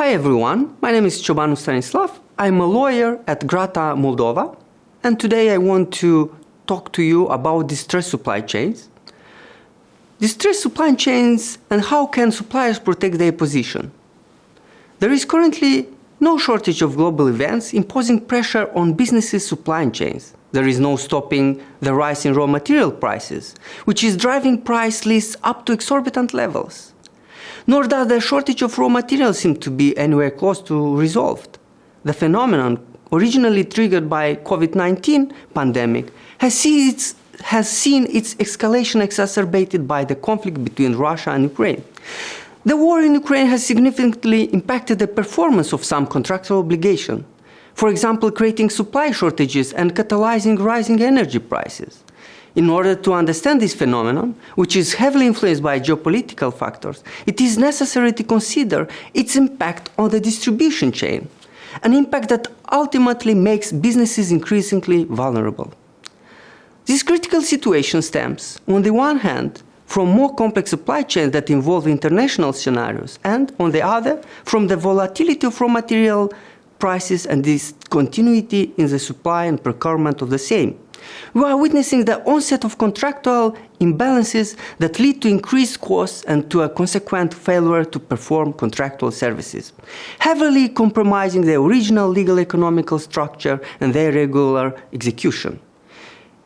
Hi everyone, my name is Ciobanu Stanislav. I'm a lawyer at Grata Moldova, and today I want to talk to you about distressed supply chains. Distressed supply chains and how can suppliers protect their position. There is currently no shortage of global events imposing pressure on businesses' supply chains. There is no stopping the rise in raw material prices, which is driving price lists up to exorbitant levels. Nor does the shortage of raw materials seem to be anywhere close to resolved. The phenomenon, originally triggered by COVID-19 pandemic, has seen its escalation exacerbated by the conflict between Russia and Ukraine. The war in Ukraine has significantly impacted the performance of some contractual obligations, for example, creating supply shortages and catalyzing rising energy prices. In order to understand this phenomenon, which is heavily influenced by geopolitical factors, it is necessary to consider its impact on the distribution chain, an impact that ultimately makes businesses increasingly vulnerable. This critical situation stems, on the one hand, from more complex supply chains that involve international scenarios, and, on the other, from the volatility of raw material prices and discontinuity in the supply and procurement of the same. We are witnessing the onset of contractual imbalances that lead to increased costs and to a consequent failure to perform contractual services, heavily compromising the original legal economical structure and their regular execution.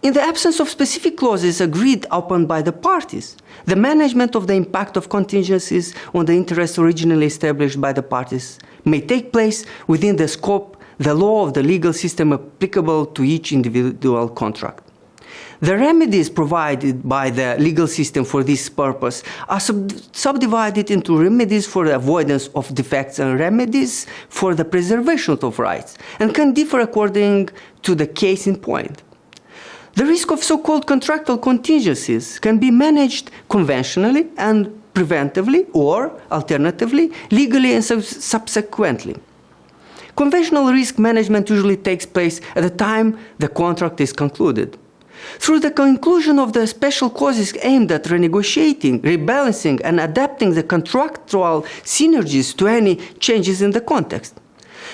In the absence of specific clauses agreed upon by the parties, the management of the impact of contingencies on the interests originally established by the parties may take place within the scope the law of the legal system applicable to each individual contract. The remedies provided by the legal system for this purpose are subdivided into remedies for the avoidance of defects and remedies for the preservation of rights, and can differ according to the case in point. The risk of so-called contractual contingencies can be managed conventionally and preventively, or, alternatively, legally and subsequently. Conventional risk management usually takes place at the time the contract is concluded. Through the conclusion of the special clauses aimed at renegotiating, rebalancing, and adapting the contractual synergies to any changes in the context.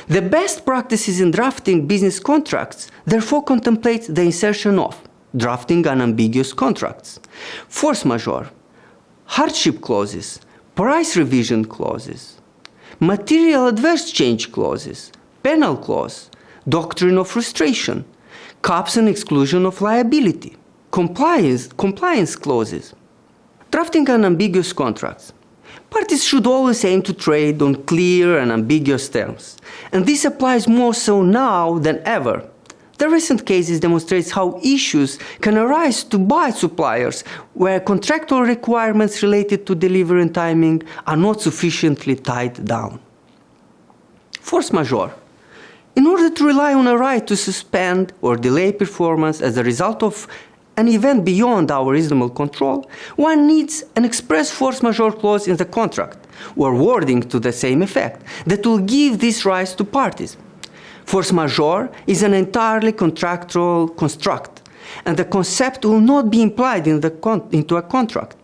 The best practices in drafting business contracts therefore contemplate the insertion of drafting unambiguous contracts, force majeure, hardship clauses, price revision clauses, material adverse change clauses, penal clause, doctrine of frustration, caps and exclusion of liability, compliance clauses. Drafting unambiguous contracts. Parties should always aim to trade on clear and ambiguous terms, and this applies more so now than ever. The recent cases demonstrates how issues can arise to buy suppliers where contractual requirements related to delivery and timing are not sufficiently tied down. Force majeure. In order to rely on a right to suspend or delay performance as a result of an event beyond our reasonable control, one needs an express force majeure clause in the contract, or wording to the same effect, that will give this rights to parties. Force majeure is an entirely contractual construct, and the concept will not be implied into a contract.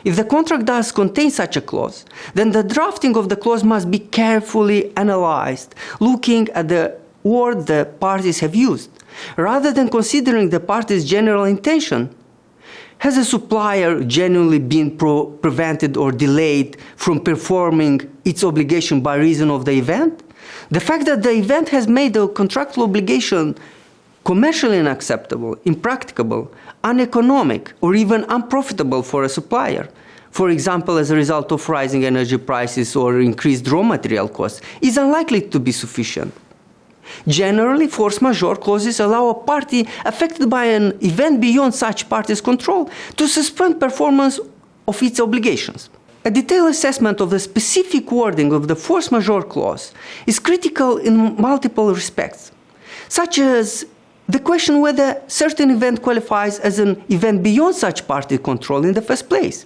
If the contract does contain such a clause, then the drafting of the clause must be carefully analyzed, looking at the word the parties have used, rather than considering the parties' general intention. Has a supplier genuinely been prevented or delayed from performing its obligation by reason of the event? The fact that the event has made the contractual obligation commercially unacceptable, impracticable, uneconomic, or even unprofitable for a supplier, for example as a result of rising energy prices or increased raw material costs, is unlikely to be sufficient. Generally, force majeure clauses allow a party affected by an event beyond such party's control to suspend performance of its obligations. A detailed assessment of the specific wording of the force majeure clause is critical in multiple respects, such as the question whether certain event qualifies as an event beyond such party control in the first place.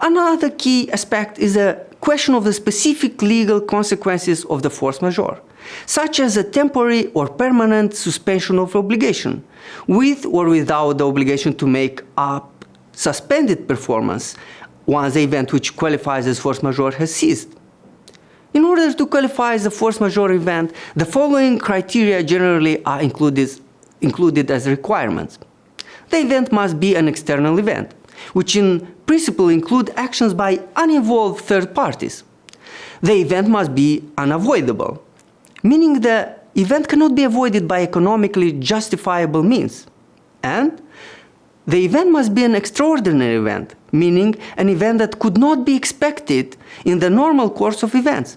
Another key aspect is the question of the specific legal consequences of the force majeure, such as a temporary or permanent suspension of obligation, with or without the obligation to make up suspended performance once the event which qualifies as force majeure has ceased. In order to qualify as a force majeure event, the following criteria generally are included as requirements. The event must be an external event, which in principle include actions by uninvolved third parties. The event must be unavoidable, meaning the event cannot be avoided by economically justifiable means. And the event must be an extraordinary event, meaning an event that could not be expected in the normal course of events.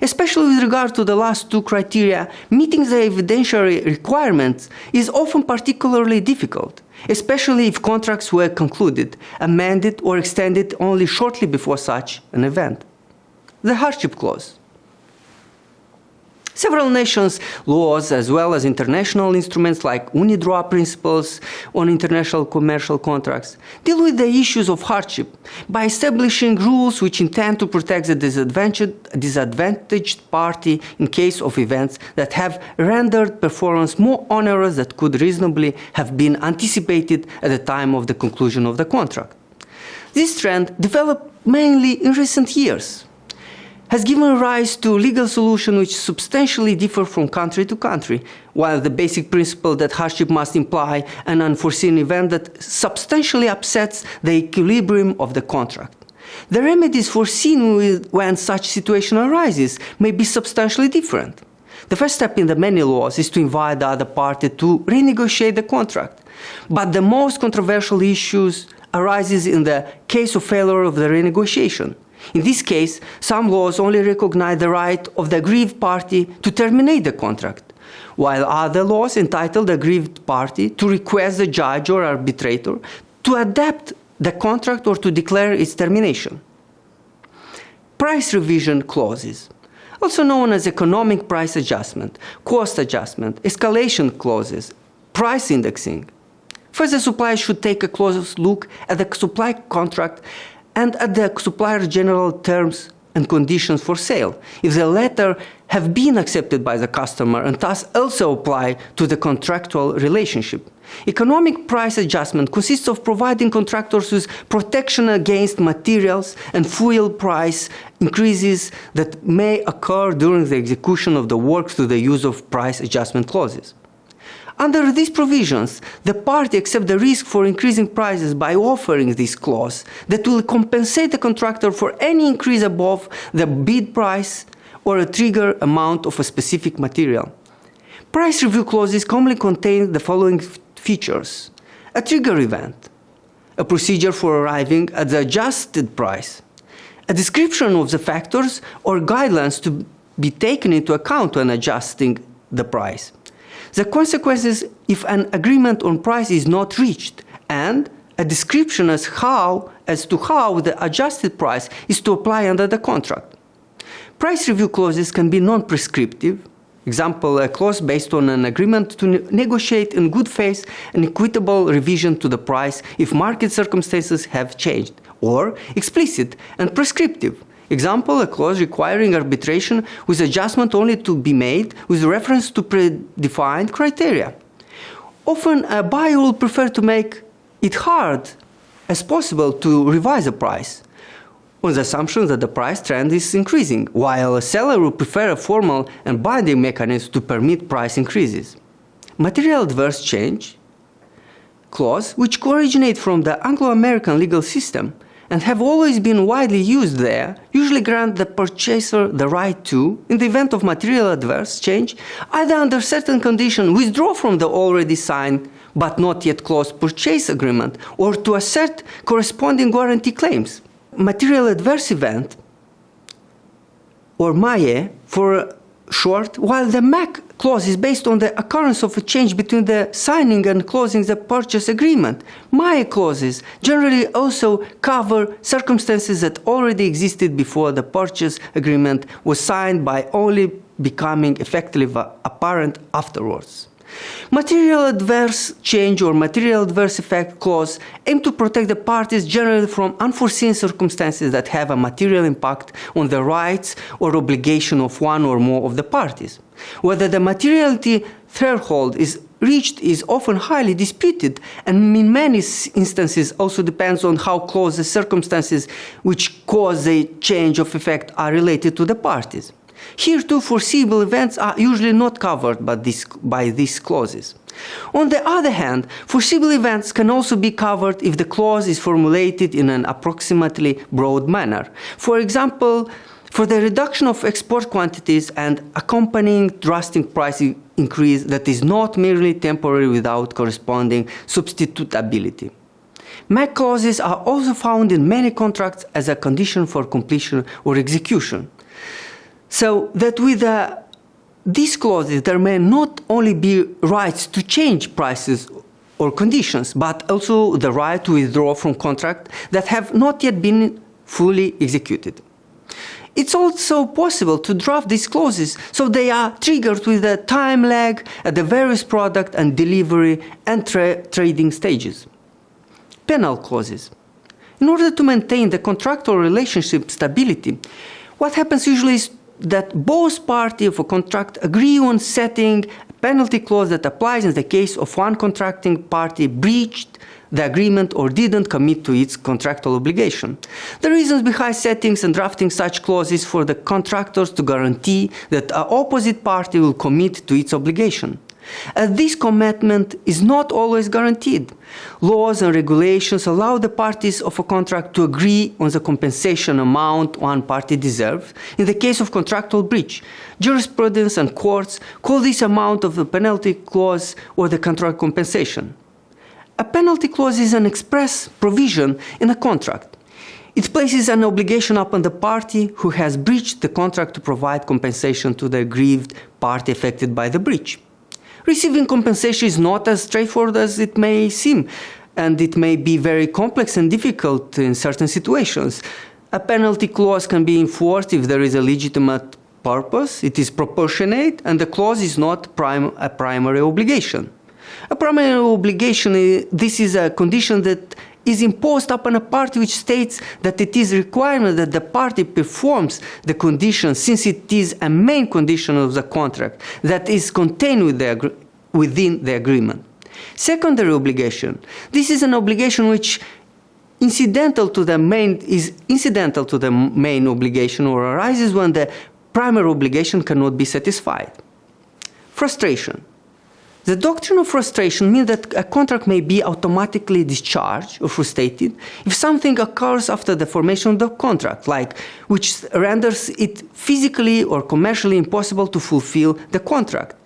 Especially with regard to the last two criteria, meeting the evidentiary requirements is often particularly difficult, especially if contracts were concluded, amended, or extended only shortly before such an event. The hardship clause. Several nations' laws, as well as international instruments like UNIDROIT principles on international commercial contracts, deal with the issues of hardship by establishing rules which intend to protect the disadvantaged party in case of events that have rendered performance more onerous than could reasonably have been anticipated at the time of the conclusion of the contract. This trend developed mainly in recent years, has given rise to legal solutions which substantially differ from country to country, while the basic principle that hardship must imply an unforeseen event that substantially upsets the equilibrium of the contract. The remedies foreseen when such situation arises may be substantially different. The first step in the many laws is to invite the other party to renegotiate the contract, but the most controversial issues arises in the case of failure of the renegotiation. In this case, some laws only recognize the right of the aggrieved party to terminate the contract, while other laws entitle the aggrieved party to request the judge or arbitrator to adapt the contract or to declare its termination. Price revision clauses, also known as economic price adjustment, cost adjustment, escalation clauses, price indexing. First, the supplier should take a close look at the supply contract and at the supplier's general terms and conditions for sale, if the latter have been accepted by the customer and thus also apply to the contractual relationship. Economic price adjustment consists of providing contractors with protection against materials and fuel price increases that may occur during the execution of the work through the use of price adjustment clauses. Under these provisions, the party accepts the risk for increasing prices by offering this clause that will compensate the contractor for any increase above the bid price or a trigger amount of a specific material. Price review clauses commonly contain the following features: a trigger event, a procedure for arriving at the adjusted price, a description of the factors or guidelines to be taken into account when adjusting the price, the consequences if an agreement on price is not reached, and a description as to how the adjusted price is to apply under the contract. Price review clauses can be non-prescriptive. Example, a clause based on an agreement to negotiate in good faith an equitable revision to the price if market circumstances have changed, or explicit and prescriptive. Example, a clause requiring arbitration with adjustment only to be made with reference to predefined criteria. Often, a buyer will prefer to make it hard as possible to revise a price, on the assumption that the price trend is increasing, while a seller will prefer a formal and binding mechanism to permit price increases. Material adverse change clause, which originate from the Anglo-American legal system and have always been widely used there, usually grant the purchaser the right to, in the event of material adverse change, either under certain conditions withdraw from the already signed but not yet closed purchase agreement, or to assert corresponding warranty claims. Material adverse event, or MAE for short, while the MAC clause is based on the occurrence of a change between the signing and closing the purchase agreement. MAE clauses generally also cover circumstances that already existed before the purchase agreement was signed by only becoming effectively apparent afterwards. Material adverse change or material adverse effect clause aim to protect the parties generally from unforeseen circumstances that have a material impact on the rights or obligation of one or more of the parties. Whether the materiality threshold is reached is often highly disputed, and in many instances also depends on how close the circumstances which cause the change of effect are related to the parties. Here too, foreseeable events are usually not covered by these clauses. On the other hand, foreseeable events can also be covered if the clause is formulated in an approximately broad manner. For example, for the reduction of export quantities and accompanying drastic price increase that is not merely temporary without corresponding substitutability. MAC clauses are also found in many contracts as a condition for completion or execution. So that with these clauses there may not only be rights to change prices or conditions, but also the right to withdraw from contracts that have not yet been fully executed. It's also possible to draft these clauses so they are triggered with a time lag at the various product and delivery and trading stages. Penal clauses. In order to maintain the contractual relationship stability, what happens usually is that both parties of a contract agree on setting a penalty clause that applies in the case of one contracting party breached the agreement or didn't commit to its contractual obligation. The reasons behind settings and drafting such clauses for the contractors to guarantee that an opposite party will commit to its obligation. As this commitment is not always guaranteed, laws and regulations allow the parties of a contract to agree on the compensation amount one party deserves. In the case of contractual breach, jurisprudence and courts call this amount of the penalty clause or the contract compensation. A penalty clause is an express provision in a contract. It places an obligation upon the party who has breached the contract to provide compensation to the aggrieved party affected by the breach. Receiving compensation is not as straightforward as it may seem, and it may be very complex and difficult in certain situations. A penalty clause can be enforced if there is a legitimate purpose, it is proportionate, and the clause is not a primary obligation. A primary obligation, this is a condition that is imposed upon a party which states that it is a requirement that the party performs the condition since it is a main condition of the contract that is contained within the agreement. Secondary obligation. This is an obligation which is incidental to the main obligation or arises when the primary obligation cannot be satisfied. Frustration. The doctrine of frustration means that a contract may be automatically discharged or frustrated if something occurs after the formation of the contract, like which renders it physically or commercially impossible to fulfill the contract,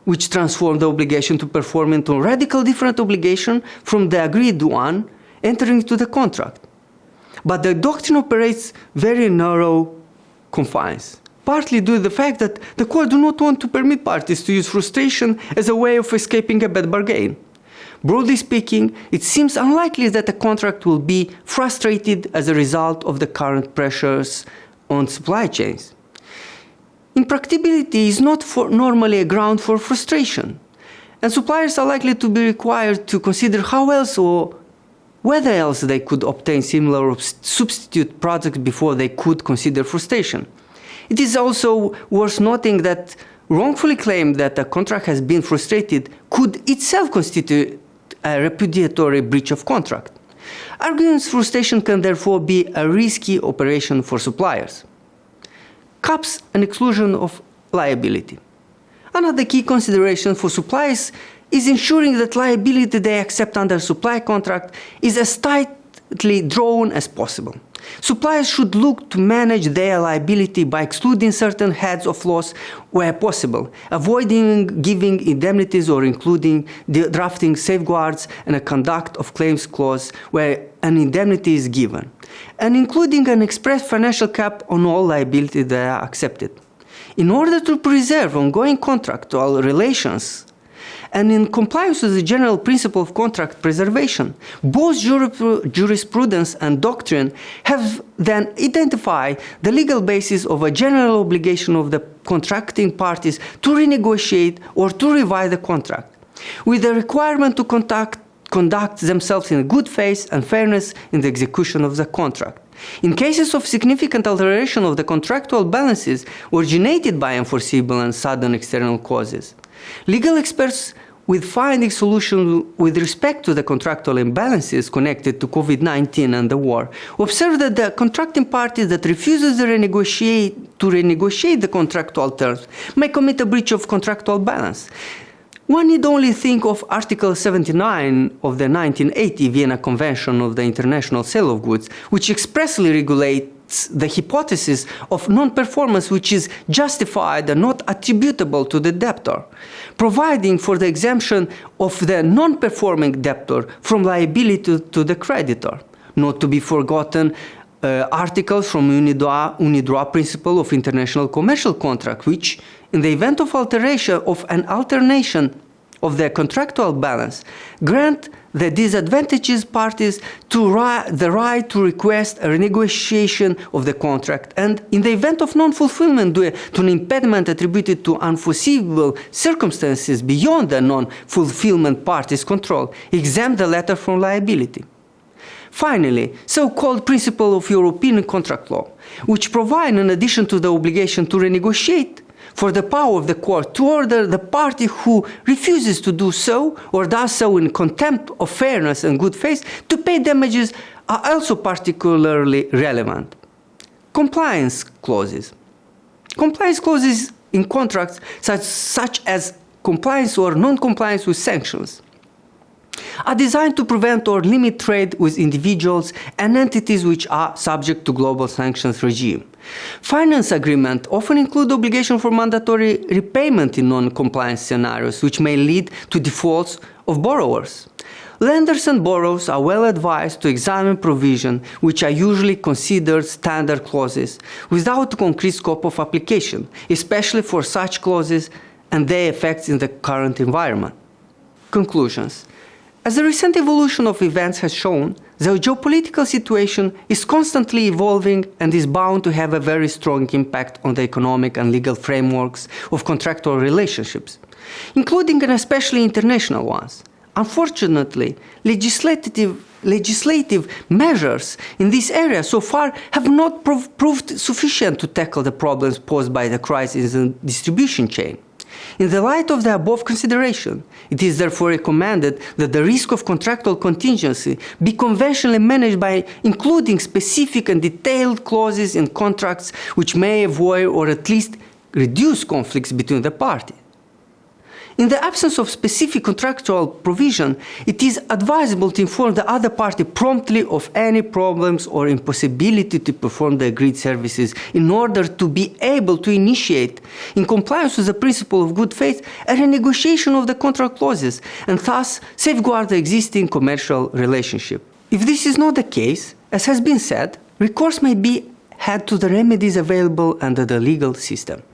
which transforms the obligation to perform into a radically different obligation from the agreed one entering into the contract. But the doctrine operates very narrow confines, partly due to the fact that the court do not want to permit parties to use frustration as a way of escaping a bad bargain. Broadly speaking, it seems unlikely that a contract will be frustrated as a result of the current pressures on supply chains. Impracticability is not normally a ground for frustration, and suppliers are likely to be required to consider how else or whether else they could obtain similar or substitute products before they could consider frustration. It is also worth noting that wrongfully claimed that a contract has been frustrated could itself constitute a repudiatory breach of contract. Arguing frustration can therefore be a risky operation for suppliers. Caps and exclusion of liability. Another key consideration for suppliers is ensuring that liability they accept under supply contract is as tightly drawn as possible. Suppliers should look to manage their liability by excluding certain heads of loss where possible, avoiding giving indemnities or including drafting safeguards and a conduct of claims clause where an indemnity is given, and including an express financial cap on all liability that are accepted. In order to preserve ongoing contractual relations and in compliance with the general principle of contract preservation, both jurisprudence and doctrine have then identified the legal basis of a general obligation of the contracting parties to renegotiate or to revise the contract, with the requirement to conduct themselves in good faith and fairness in the execution of the contract. In cases of significant alteration of the contractual balances originated by unforeseeable and sudden external causes, Legal experts with finding solutions with respect to the contractual imbalances connected to COVID-19 and the war observe that the contracting party that refuses to renegotiate the contractual terms may commit a breach of contractual balance. One need only think of Article 79 of the 1980 Vienna Convention of the International Sale of Goods, which expressly regulates the hypothesis of non-performance which is justified and not attributable to the debtor, providing for the exemption of the non-performing debtor from liability to the creditor. Not to be forgotten, articles from UNIDROIT principle of international commercial contract, which, in the event of alternation of the contractual balance, grant the disadvantaged parties the right to request a renegotiation of the contract, and in the event of non-fulfillment due to an impediment attributed to unforeseeable circumstances beyond the non-fulfillment party's control, exempt the latter from liability. Finally, so-called principle of European contract law, which provide, in addition to the obligation to renegotiate, for the power of the court to order the party who refuses to do so or does so in contempt of fairness and good faith to pay damages, are also particularly relevant. Compliance clauses. Compliance clauses in contracts such as compliance or non-compliance with sanctions are designed to prevent or limit trade with individuals and entities which are subject to global sanctions regime. Finance agreements often include obligation for mandatory repayment in non-compliance scenarios, which may lead to defaults of borrowers. Lenders and borrowers are well advised to examine provisions which are usually considered standard clauses without concrete scope of application, especially for such clauses and their effects in the current environment. Conclusions. As the recent evolution of events has shown, the geopolitical situation is constantly evolving and is bound to have a very strong impact on the economic and legal frameworks of contractual relationships, including and especially international ones. Unfortunately, legislative measures in this area so far have not proved sufficient to tackle the problems posed by the crisis in the distribution chain. In the light of the above consideration, it is therefore recommended that the risk of contractual contingency be conventionally managed by including specific and detailed clauses in contracts which may avoid or at least reduce conflicts between the parties. In the absence of specific contractual provision, it is advisable to inform the other party promptly of any problems or impossibility to perform the agreed services in order to be able to initiate, in compliance with the principle of good faith, a renegotiation of the contract clauses and thus safeguard the existing commercial relationship. If this is not the case, as has been said, recourse may be had to the remedies available under the legal system.